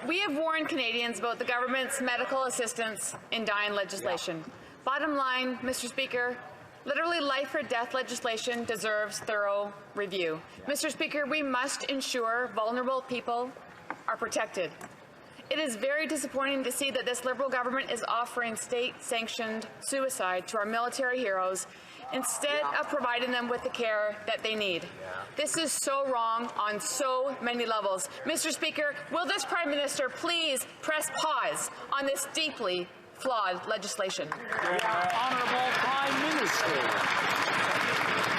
We have warned Canadians about the government's medical assistance in dying legislation. Bottom line, Mr. Speaker, literally life or death legislation deserves thorough review. Mr. Speaker, we must ensure vulnerable people are protected. It is very disappointing to see that this Liberal government is offering state-sanctioned suicide to our military heroes instead of providing them with the care that they need. This is so wrong on so many levels. Mr. Speaker, will this Prime Minister please press pause on this deeply flawed legislation? Honourable Prime Minister.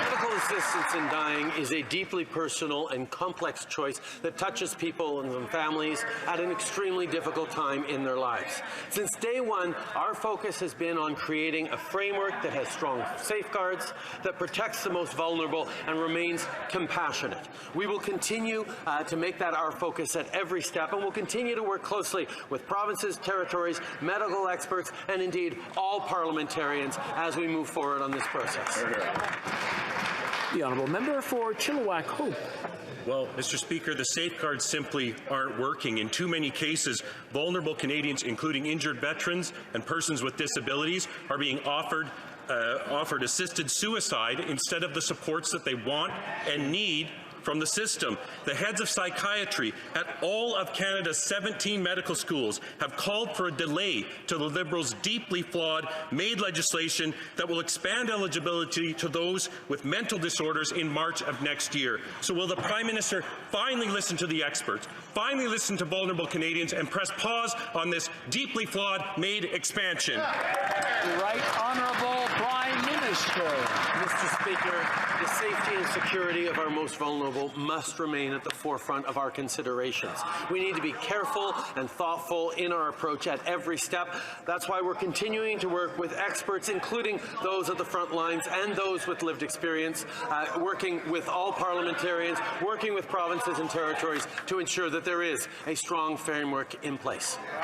Medical assistance in dying is a deeply personal and complex choice that touches people and families at an extremely difficult time in their lives. Since day one, our focus has been on creating a framework that has strong safeguards, that protects the most vulnerable and remains compassionate. We will continue to make that our focus at every step, and we'll continue to work closely with provinces, territories, medical experts, and indeed all parliamentarians as we move forward on this process. The Honourable Member for Chilliwack Hope. Well, Mr. Speaker, the safeguards simply aren't working. In too many cases, vulnerable Canadians, including injured veterans and persons with disabilities, are being offered assisted suicide instead of the supports that they want and need from the system. The heads of psychiatry at all of Canada's 17 medical schools have called for a delay to the Liberals' deeply flawed MAiD legislation that will expand eligibility to those with mental disorders in March of next year. So will the Prime Minister finally listen to the experts, finally listen to vulnerable Canadians, and press pause on this deeply flawed MAiD expansion? Right Honourable Prime Minister. Mr. Speaker, the safety and security of our most vulnerable must remain at the forefront of our considerations. We need to be careful and thoughtful in our approach at every step. That's why we're continuing to work with experts, including those at the front lines and those with lived experience, working with all parliamentarians, working with provinces and territories to ensure that there is a strong framework in place.